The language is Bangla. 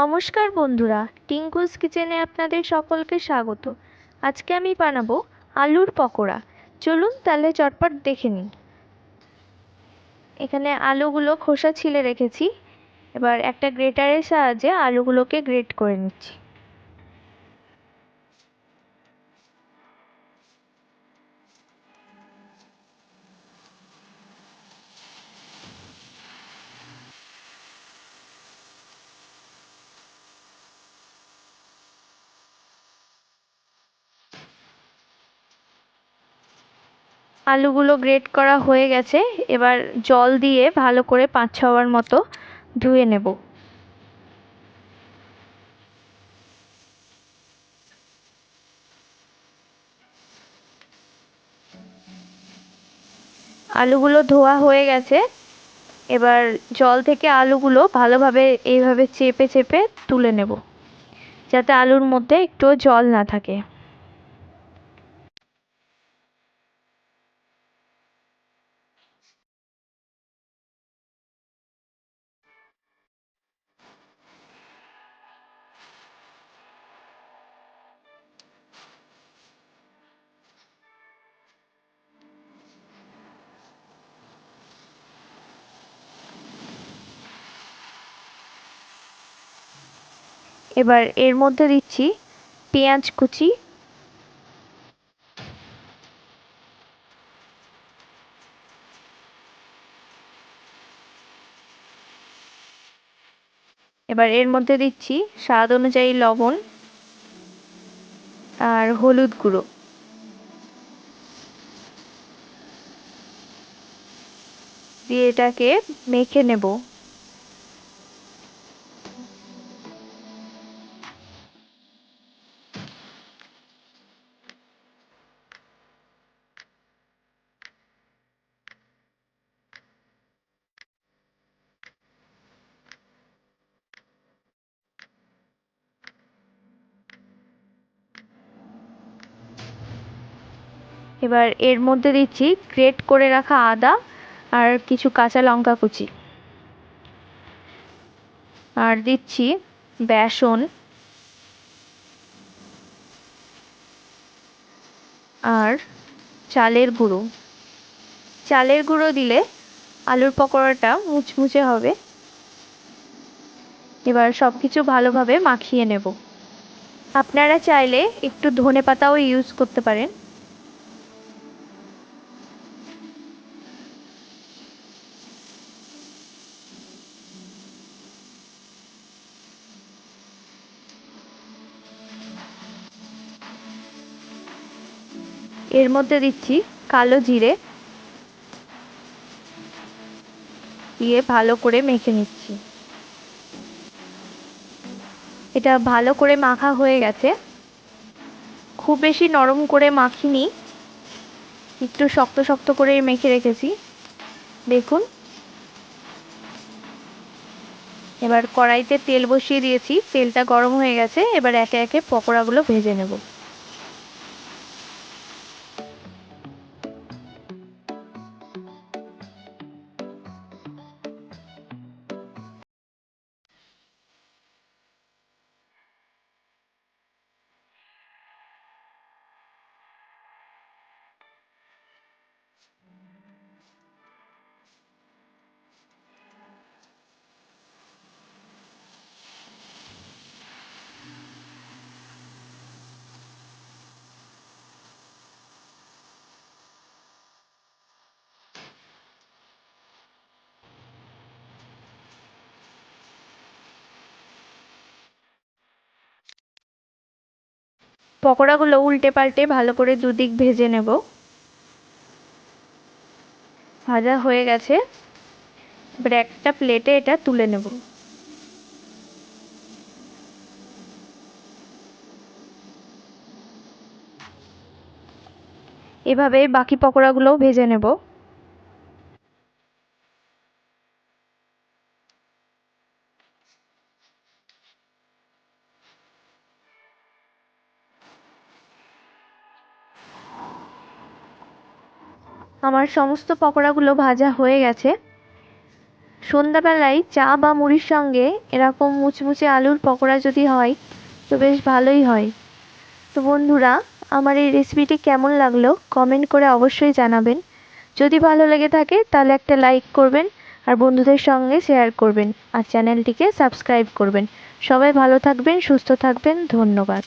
নমস্কার বন্ধুরা, টিঙ্কুস কিচেনে আপনাদের সকলকে স্বাগত। আজকে আমি বানাবো আলুর পকোড়া। চলুন তাহলে চটপট দেখে নিই। এখানে আলুগুলো খোসা ছিলে রেখেছি। এবার একটা গ্রেটারের সাহায্যে আলুগুলোকে গ্রেট করে নিচ্ছি। আলুগুলো গ্রেট করা হয়ে গেছে। এবার জল দিয়ে ভালো করে 5-6 বার মতো ধুয়ে নেব। আলুগুলো ধোয়া হয়ে গেছে। এবার জল থেকে আলুগুলো ভালোভাবে এইভাবে চেপে চেপে তুলে নেব, যাতে আলুর মধ্যে একটুও জল না থাকে। এবার এর মধ্যে দিচ্ছি পেঁয়াজ কুচি, এবার এর মধ্যে দিচ্ছি স্বাদ অনুযায়ী লবণ আর হলুদ গুঁড়ো দিয়ে এটাকে মেখে নেব। এবার এর মধ্যে দিচ্ছি গ্রেট করে রাখা আদা আর কিছু কাঁচা লঙ্কা কুচি, আর দিচ্ছি বেসন আর চালের গুঁড়ো। চালের গুঁড়ো দিলে আলুর পকোড়াটা মুচমুচে হবে। এবার সবকিছু ভালোভাবে মাখিয়ে নেব। আপনারা চাইলে একটু ধনেপাতাও ইউজ করতে পারেন। এর মধ্যে দিচ্ছি কালো জিরে, দিয়ে ভালো করে মেখে নিচ্ছি। এটা ভালো করে মাখা হয়ে গেছে। খুব বেশি নরম করে মাখিনি, একটু শক্ত শক্ত করে মেখে রেখেছি, দেখুন। এবার কড়াইতে তেল বসিয়ে দিয়েছি, তেলটা গরম হয়ে গেছে। এবার একে একে পকোড়াগুলো ভেজে নেব। পকোড়াগুলো উল্টে পাল্টে ভালো করে দুদিক ভেজে নেব। ভাজা হয়ে গেছে। এবার একটা প্লেটে এটা তুলে নেব। এভাবে বাকি পকোড়াগুলোও ভেজে নেব। আমার সমস্ত পকোড়াগুলো ভাজা হয়ে গেছে। সন্ধ্যাবেলায় চা বা মুড়ির সঙ্গে এরকম মুচমুচে আলুর পকোড়া যদি হয় তো বেশ ভালোই হয়। তো বন্ধুরা, আমার এই রেসিপিটি কেমন লাগলো কমেন্ট করে অবশ্যই জানাবেন। যদি ভালো লেগে থাকে তাহলে একটা লাইক করবেন, আর বন্ধুদের সঙ্গে শেয়ার করবেন, আর চ্যানেলটিকে সাবস্ক্রাইব করবেন। সবাই ভালো থাকবেন, সুস্থ থাকবেন, ধন্যবাদ।